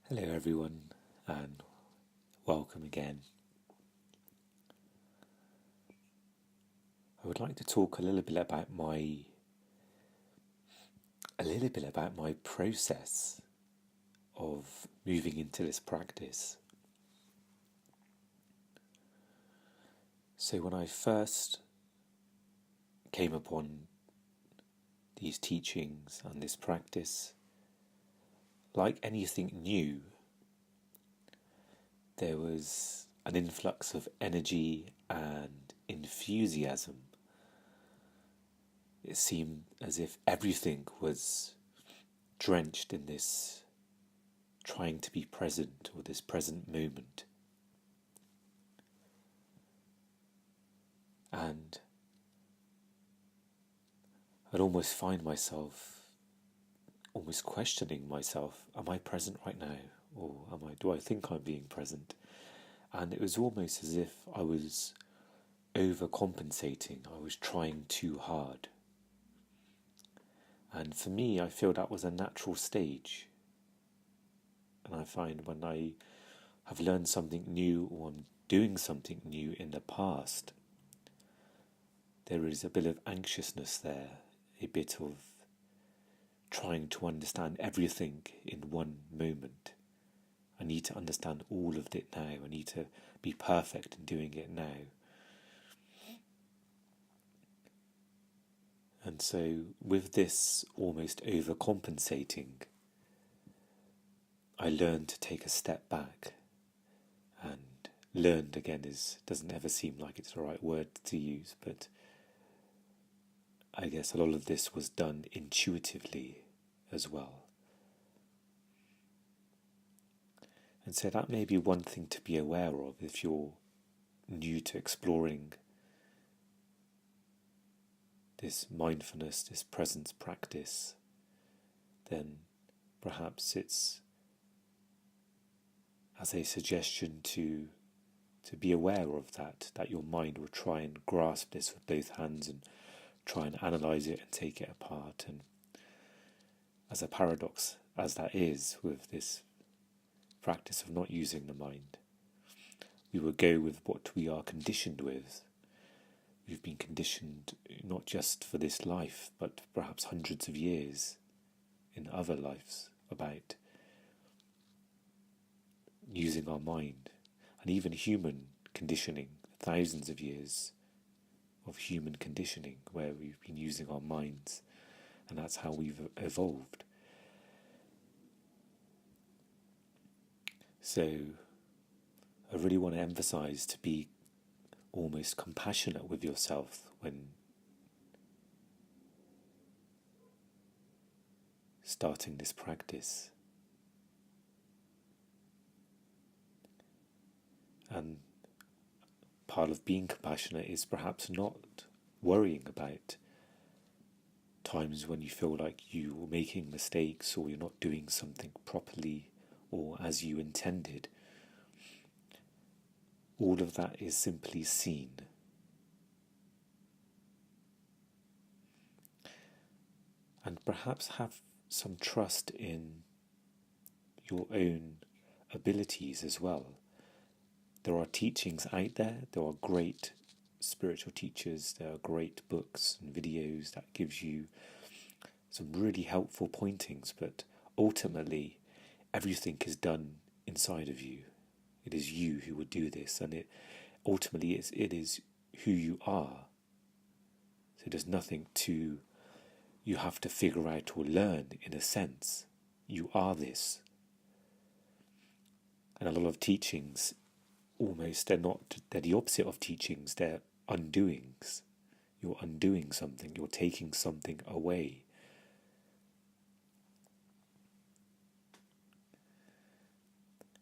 Hello everyone and welcome again. I would like to talk a little bit about my process of moving into this practice. So when I first came upon these teachings and this practice, like anything new, there was an influx of energy and enthusiasm. It seemed as if everything was drenched in this trying to be present, or this present moment. And I'd almost find myself almost questioning myself, am I present right now? Or do I think I'm being present? And it was almost as if I was overcompensating. I was trying too hard. And for me, I feel that was a natural stage. And I find when I have learned something new or I'm doing something new in the past, there is a bit of anxiousness there, a bit of trying to understand everything in one moment. I need to understand all of it now. I need to be perfect in doing it now. And so with this almost overcompensating, I learned to take a step back. And learned again doesn't ever seem like it's the right word to use, but I guess a lot of this was done intuitively as well. And so that may be one thing to be aware of if you're new to exploring this mindfulness, this presence practice, then perhaps it's as a suggestion to be aware of that your mind will try and grasp this with both hands and try and analyze it and take it apart. And as a paradox as that is with this practice of not using the mind, we will go with what we are conditioned with. We've been conditioned not just for this life, but perhaps hundreds of years in other lives about using our mind, and even human conditioning, thousands of years of human conditioning where we've been using our minds, and that's how we've evolved. So I really want to emphasize to be almost compassionate with yourself when starting this practice. And part of being compassionate is perhaps not worrying about times when you feel like you are making mistakes or you're not doing something properly or as you intended. All of that is simply seen. And perhaps have some trust in your own abilities as well. There are teachings out there, there are great spiritual teachers, there are great books and videos that gives you some really helpful pointings, but ultimately everything is done inside of you. It is you who would do this, and it is who you are. So there's nothing you have to figure out or learn in a sense. You are this. And a lot of teachings, almost they're the opposite of teachings, they're undoings. You're undoing something, you're taking something away.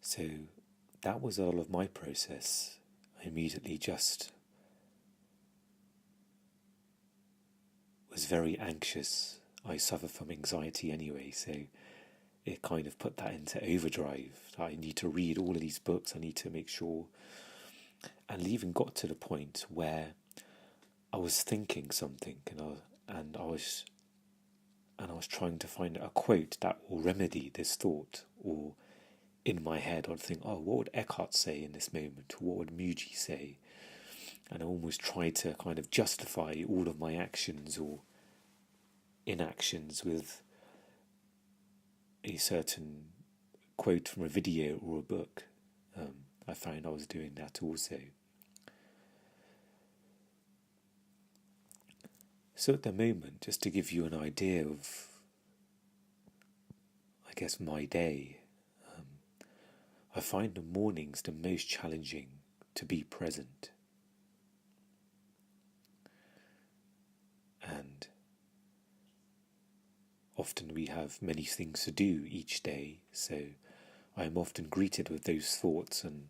So that was all of my process. I immediately just was very anxious. I suffer from anxiety anyway, so it kind of put that into overdrive. I need to read all of these books, I need to make sure. And even got to the point where I was thinking something and I was trying to find a quote that will remedy this thought or in my head, I'd think, oh, what would Eckhart say in this moment? What would Mooji say? And I almost try to kind of justify all of my actions or inactions with a certain quote from a video or a book. I found I was doing that also. So at the moment, just to give you an idea of, I guess, my day, I find the mornings the most challenging to be present. And often we have many things to do each day, so I am often greeted with those thoughts, and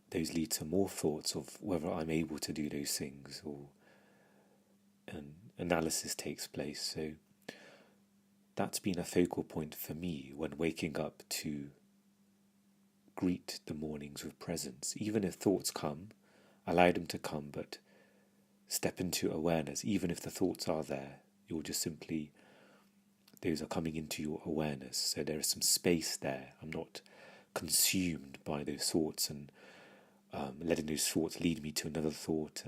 those lead to more thoughts of whether I'm able to do those things, or an analysis takes place. So that's been a focal point for me when waking up, to greet the mornings with presence. Even if thoughts come, allow them to come, but step into awareness. Even if the thoughts are there, you'll just simply, those are coming into your awareness. So there is some space there. I'm not consumed by those thoughts and letting those thoughts lead me to another thought.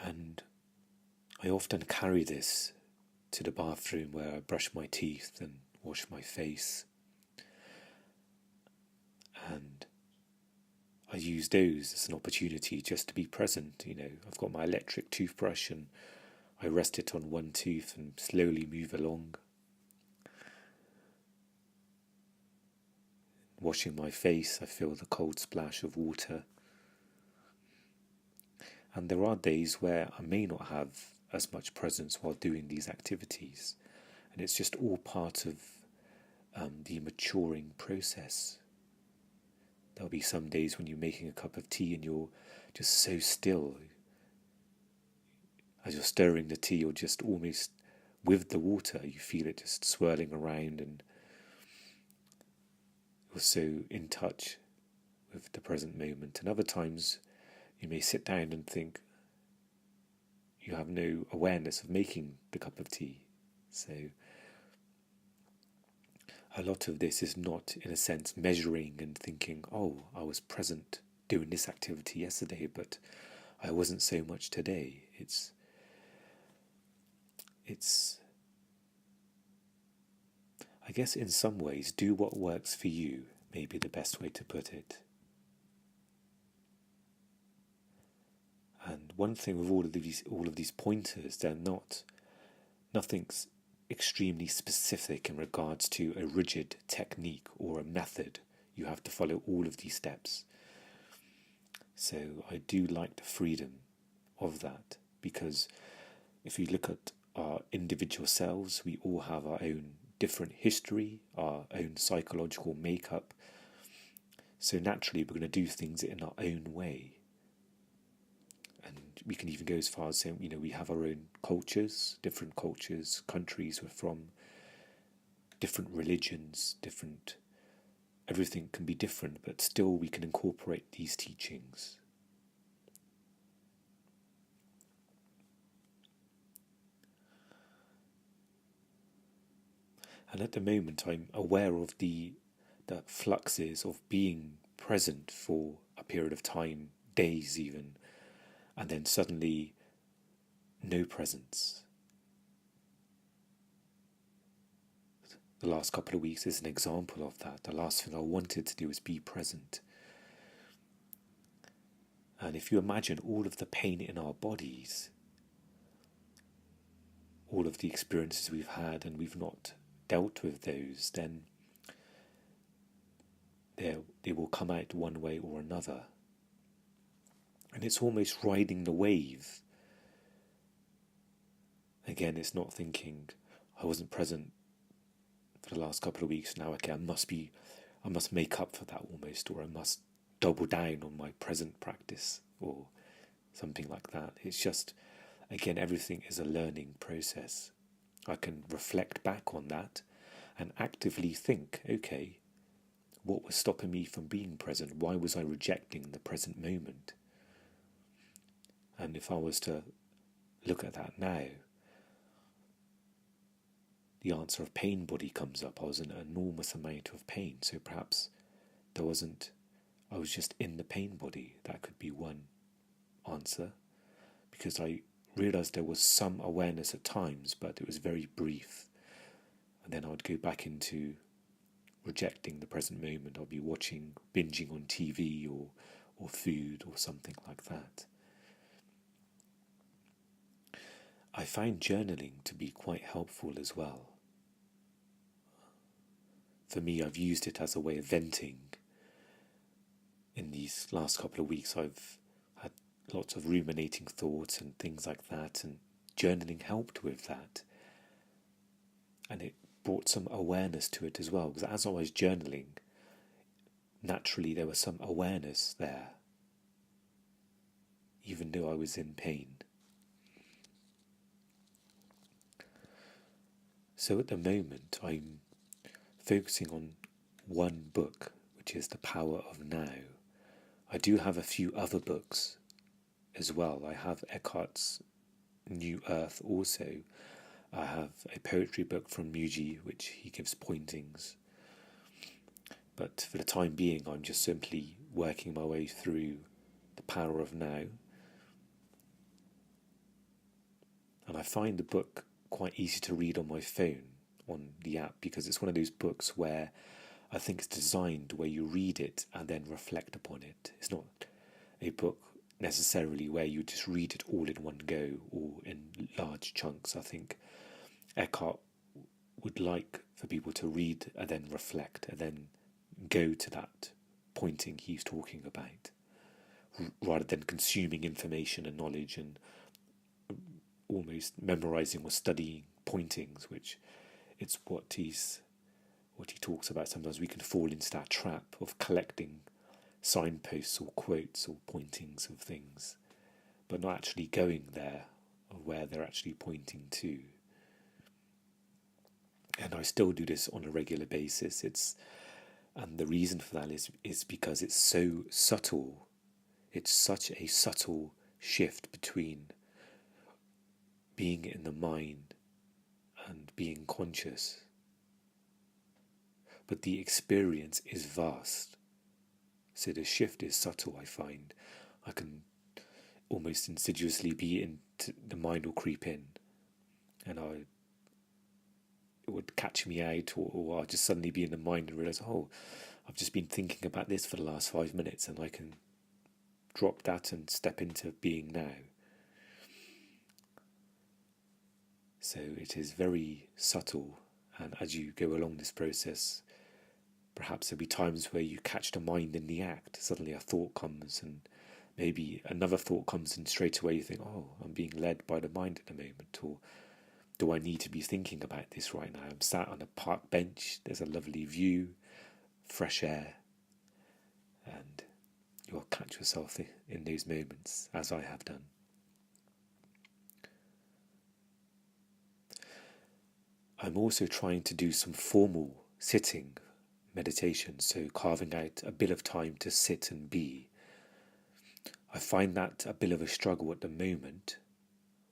And I often carry this to the bathroom where I brush my teeth and wash my face. And I use those as an opportunity just to be present. I've got my electric toothbrush and I rest it on one tooth and slowly move along. Washing my face, I feel the cold splash of water. And there are days where I may not have as much presence while doing these activities. And it's just all part of the maturing process. There'll be some days when you're making a cup of tea and you're just so still. As you're stirring the tea, you're just almost with the water. You feel it just swirling around, and you're so in touch with the present moment. And other times you may sit down and think you have no awareness of making the cup of tea. So a lot of this is not, in a sense, measuring and thinking, oh, I was present doing this activity yesterday, but I wasn't so much today. It's I guess in some ways, do what works for you, may be the best way to put it. And one thing with all of these pointers, nothing's extremely specific in regards to a rigid technique or a method. You have to follow all of these steps. So I do like the freedom of that, because if you look at our individual selves, we all have our own different history, our own psychological makeup. So naturally we're going to do things in our own way. And we can even go as far as saying, we have our own cultures, different cultures, countries we're from, different religions, everything can be different, but still we can incorporate these teachings. And at the moment I'm aware of the fluxes of being present for a period of time, days even, and then suddenly no presence. The last couple of weeks is an example of that. The last thing I wanted to do was be present. And if you imagine all of the pain in our bodies, all of the experiences we've had and we've not dealt with those, then they will come out one way or another. And it's almost riding the wave. Again, it's not thinking, I wasn't present for the last couple of weeks, now okay, I must make up for that almost, or I must double down on my present practice, or something like that. It's just, again, everything is a learning process. I can reflect back on that and actively think, okay, what was stopping me from being present? Why was I rejecting the present moment? And if I was to look at that now, the answer of pain body comes up. I was in an enormous amount of pain, so perhaps I was just in the pain body. That could be one answer, because I realised there was some awareness at times, but it was very brief. And then I would go back into rejecting the present moment. I'll be binging on TV or food or something like that. I find journaling to be quite helpful as well. For me, I've used it as a way of venting. In these last couple of weeks, I've had lots of ruminating thoughts and things like that, and journaling helped with that. And it brought some awareness to it as well, because as I was journaling, naturally there was some awareness there, even though I was in pain. So at the moment, I'm focusing on one book, which is The Power of Now. I do have a few other books as well. I have Eckhart's New Earth also. I have a poetry book from Mooji, which he gives pointings. But for the time being, I'm just simply working my way through The Power of Now. And I find the book quite easy to read on my phone, on the app, because it's one of those books where I think it's designed where you read it and then reflect upon it. It's not a book necessarily where you just read it all in one go or in large chunks. I think Eckhart would like for people to read and then reflect and then go to that pointing he's talking about, rather than consuming information and knowledge and almost memorizing or studying pointings, which it's what he talks about. Sometimes we can fall into that trap of collecting signposts or quotes or pointings of things, but not actually going there or where they're actually pointing to. And I still do this on a regular basis. And the reason for that is because it's so subtle. It's such a subtle shift between being in the mind and being conscious. But the experience is vast. So the shift is subtle, I find. I can almost insidiously be into the mind will creep in, and it would catch me out, or I'll just suddenly be in the mind and realise, oh, I've just been thinking about this for the last 5 minutes, and I can drop that and step into being now. So it is very subtle, and as you go along this process, perhaps there'll be times where you catch the mind in the act. Suddenly a thought comes, and maybe another thought comes, and straight away you think, oh, I'm being led by the mind at the moment, or do I need to be thinking about this right now? I'm sat on a park bench, there's a lovely view, fresh air, and you'll catch yourself in those moments, as I have done. I'm also trying to do some formal sitting meditation, so carving out a bit of time to sit and be. I find that a bit of a struggle at the moment.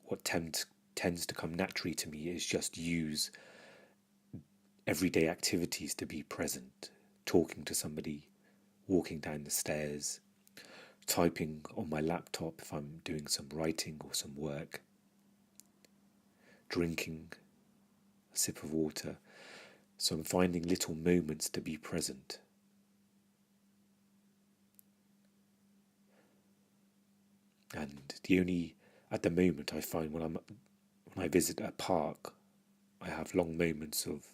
What tends to come naturally to me is just use everyday activities to be present, talking to somebody, walking down the stairs, typing on my laptop if I'm doing some writing or some work, drinking a sip of water. So I'm finding little moments to be present. And at the moment I find when I visit a park, I have long moments of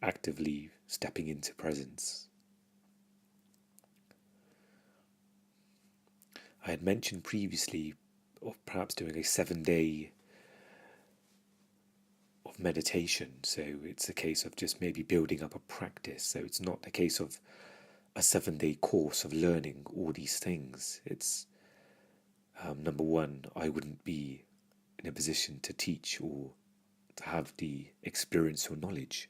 actively stepping into presence. I had mentioned previously of perhaps doing a 7-day of meditation, so it's a case of just maybe building up a practice. So it's not a case of a 7-day course of learning all these things. It's number one, I wouldn't be in a position to teach or to have the experience or knowledge.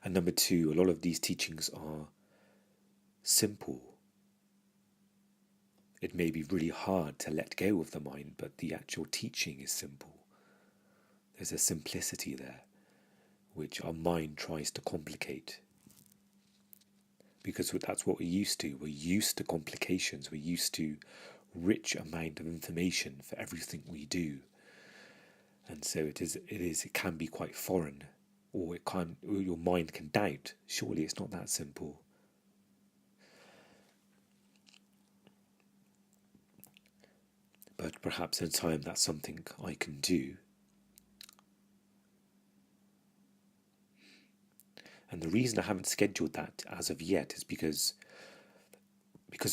And number two, a lot of these teachings are simple. it may be really hard to let go of the mind, but the actual teaching is simple. There's a simplicity there, which our mind tries to complicate. Because that's what we're used to. We're used to complications. We're used to rich amount of information for everything we do. And so it can be quite foreign, or your mind can doubt, surely it's not that simple. But perhaps in time that's something I can do. And the reason I haven't scheduled that as of yet is because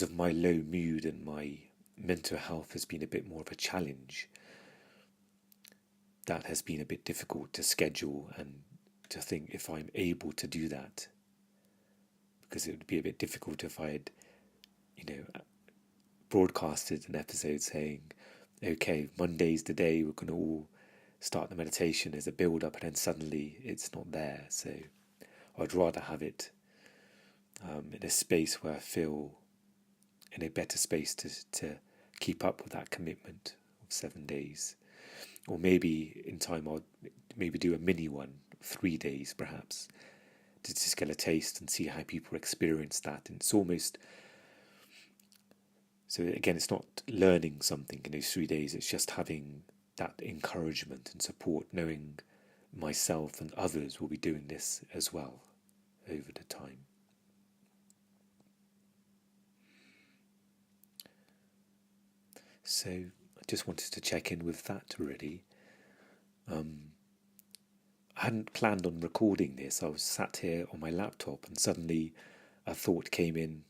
of my low mood, and my mental health has been a bit more of a challenge. That has been a bit difficult to schedule and to think if I'm able to do that. Because it would be a bit difficult if I had, broadcasted an episode saying, okay, Monday's the day we're going to all start the meditation as a build-up, and then suddenly it's not there. So I'd rather have it in a space where I feel in a better space to keep up with that commitment of 7 days. Or maybe in time I'll maybe do a mini one, 3 days perhaps, to just get a taste and see how people experience that. And it's almost, so again, it's not learning something in those 3 days, it's just having that encouragement and support, knowing myself and others will be doing this as well over the time. So I just wanted to check in with that really. I hadn't planned on recording this. I was sat here on my laptop and suddenly a thought came in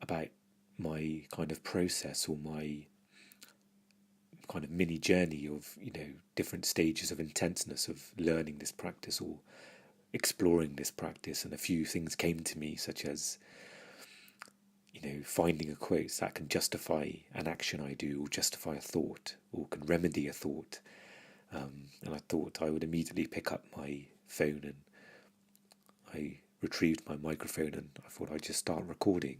about my kind of process, or my kind of mini journey of, different stages of intenseness of learning this practice or exploring this practice. And a few things came to me, such as, finding a quote that can justify an action I do, or justify a thought, or can remedy a thought. And I thought I would immediately pick up my phone, and I retrieved my microphone, and I thought I'd just start recording.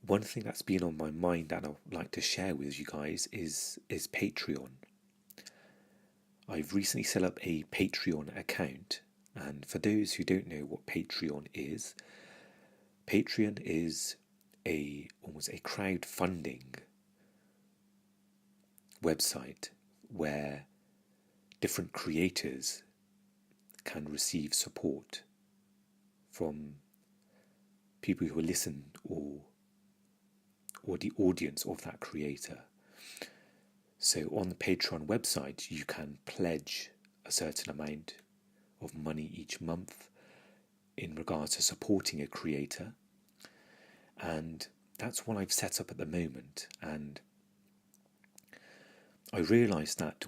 One thing that's been on my mind and I'd like to share with you guys is Patreon. I've recently set up a Patreon account, and for those who don't know what Patreon is almost a crowdfunding website where different creators can receive support from people who will listen, or the audience of that creator. So on the Patreon website you can pledge a certain amount of money each month in regards to supporting a creator, and that's what I've set up at the moment. And I realise that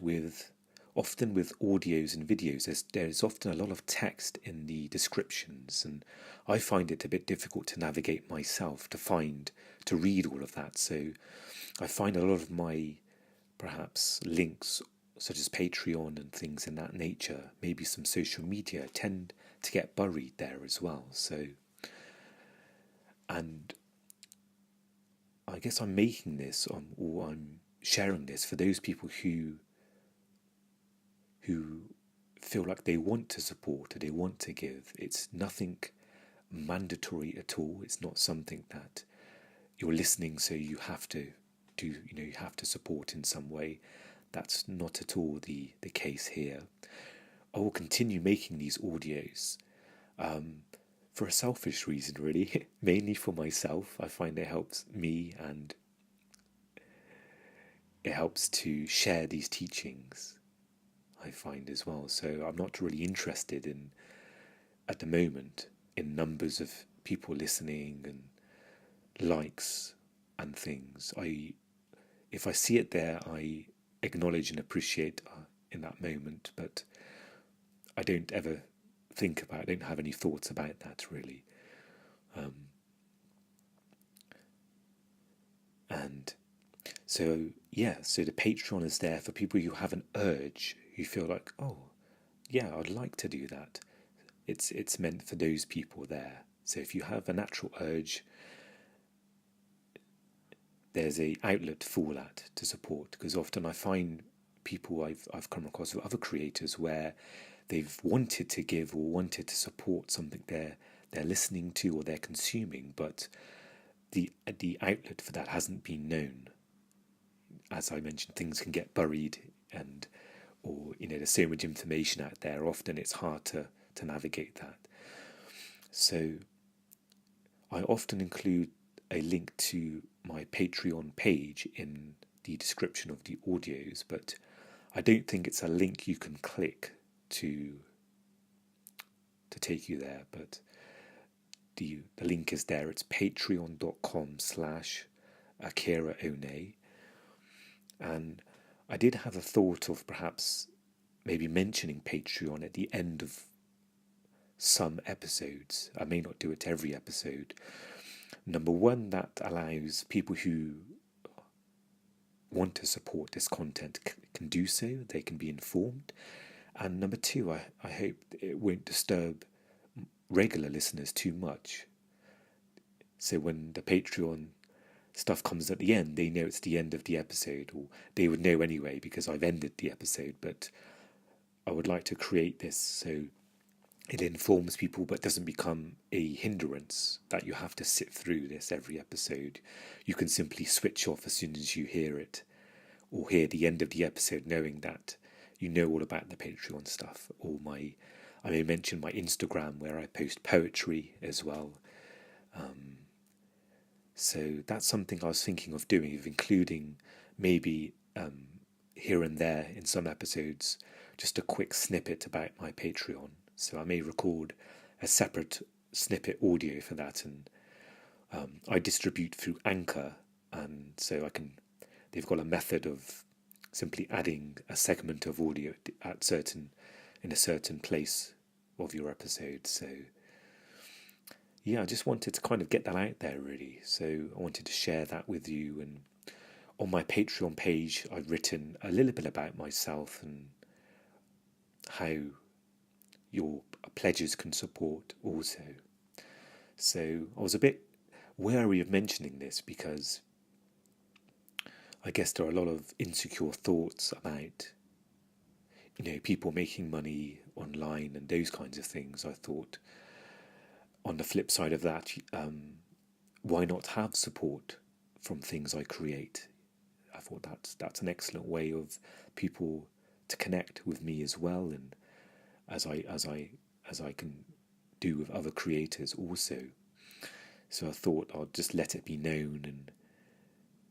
often with audios and videos, there's often a lot of text in the descriptions, and I find it a bit difficult to navigate myself, to read all of that. So I find a lot of my, perhaps, links, such as Patreon and things in that nature, maybe some social media, tend to get buried there as well. So, and I guess I'm making this, or I'm sharing this for those people who feel like they want to support or they want to give. It's nothing mandatory at all. It's not something that you're listening so you have to do, you have to support in some way. That's not at all the case here. I will continue making these audios for a selfish reason, really, mainly for myself. I find it helps me, and it helps to share these teachings, I find as well. So I'm not really interested in, at the moment, in numbers of people listening and likes and things. If I see it there, I acknowledge and appreciate in that moment, but I don't ever I don't have any thoughts about that really. And so the Patreon is there for people who have an urge, who feel like, oh yeah, I'd like to do that. It's meant for those people there. So if you have a natural urge, there's a outlet for that to support. Because often I find people I've come across with other creators where they've wanted to give or wanted to support something they're listening to or they're consuming, but the outlet for that hasn't been known. As I mentioned, things can get buried, or there's so much information out there. Often it's hard to navigate that. So I often include a link to my Patreon page in the description of the audios, but I don't think it's a link you can click to take you there. But the link is there. It's patreon.com/Akira Onette. And I did have a thought of perhaps maybe mentioning Patreon at the end of some episodes. I may not do it every episode. Number one, that allows people who want to support this content can do so. They can be informed. And number two, I hope it won't disturb regular listeners too much. So when the Patreon stuff comes at the end, they know it's the end of the episode, or they would know anyway because I've ended the episode. But I would like to create this so it informs people but doesn't become a hindrance that you have to sit through this every episode. You can simply switch off as soon as you hear it, or hear the end of the episode knowing that you know all about the Patreon stuff. Or I may mention my Instagram where I post poetry as well. So that's something I was thinking of doing, of including maybe here and there in some episodes just a quick snippet about my Patreon. So I may record a separate snippet audio for that, and I distribute through Anchor, and so they've got a method of simply adding a segment of audio in a certain place of your episode. So yeah, I just wanted to kind of get that out there really. So I wanted to share that with you, and on my Patreon page I've written a little bit about myself and how your pledges can support also. So I was a bit wary of mentioning this because I guess there are a lot of insecure thoughts about people making money online and those kinds of things. I thought on the flip side of that, why not have support from things I create? I thought that's an excellent way of people to connect with me as well, and as I can do with other creators also. So I thought I'll just let it be known and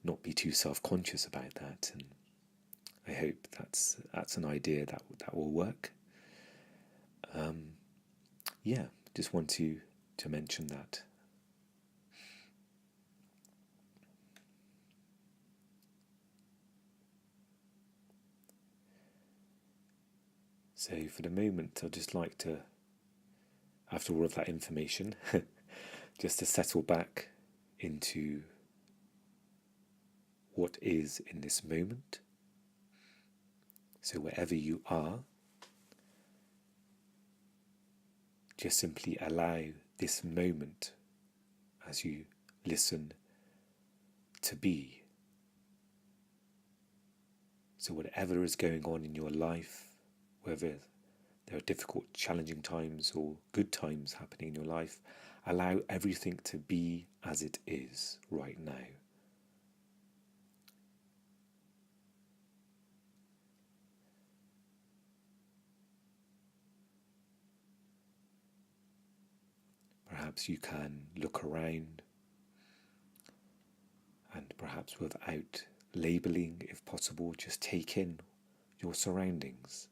not be too self-conscious about that, and I hope that's an idea that will work. Just want to mention that. So for the moment, I'd just like to, after all of that information, just to settle back into what is in this moment. So wherever you are, just simply allow this moment as you listen to be. So whatever is going on in your life, whether there are difficult, challenging times or good times happening in your life, allow everything to be as it is right now. Perhaps you can look around and perhaps without labeling, if possible, just take in your surroundings.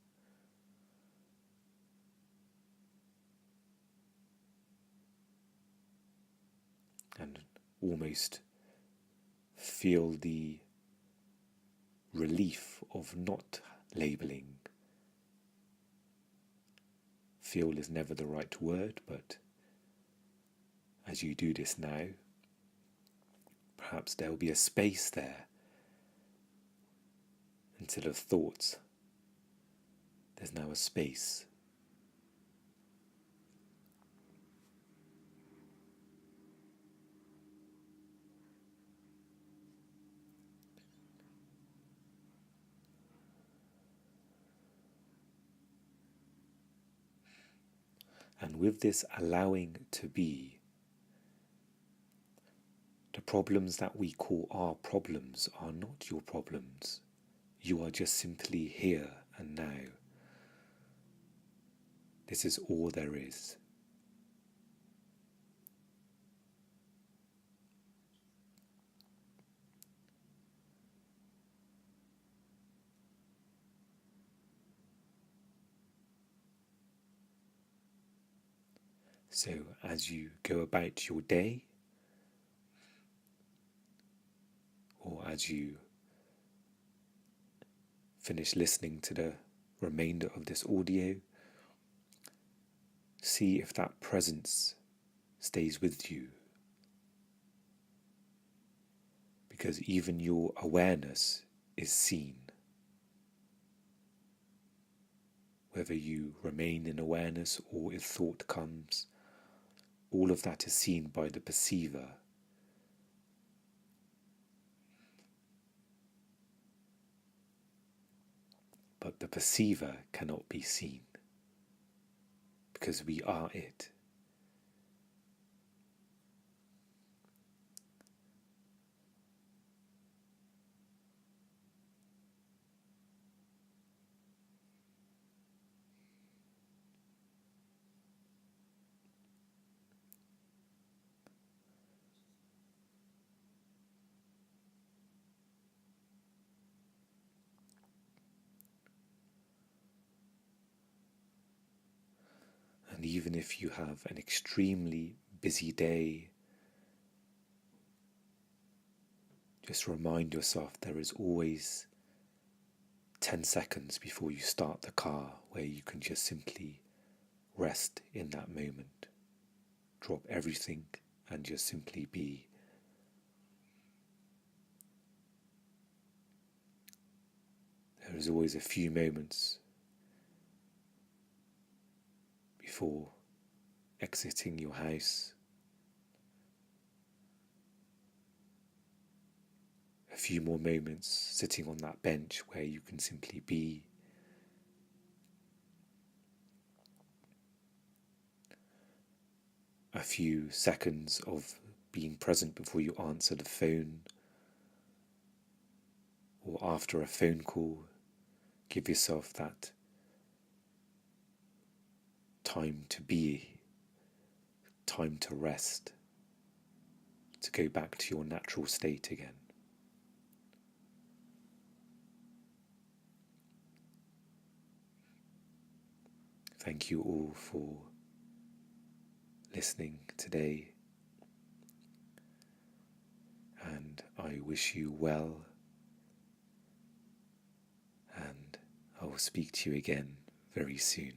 And almost feel the relief of not labeling. Feel is never the right word, but as you do this now, perhaps there will be a space there. Instead of thoughts, there's now a space. And with this allowing to be, the problems that we call our problems are not your problems. You are just simply here and now. This is all there is. So as you go about your day, or as you finish listening to the remainder of this audio, see if that presence stays with you. Because even your awareness is seen. Whether you remain in awareness or if thought comes, all of that is seen by the perceiver. But the perceiver cannot be seen, because we are it. And even if you have an extremely busy day, just remind yourself there is always 10 seconds before you start the car where you can just simply rest in that moment. Drop everything and just simply be. There is always a few moments before exiting your house, a few more moments sitting on that bench where you can simply be. A few seconds of being present before you answer the phone, or after a phone call. Give yourself that time to be, time to rest, to go back to your natural state again. Thank you all for listening today, and I wish you well, and I will speak to you again very soon.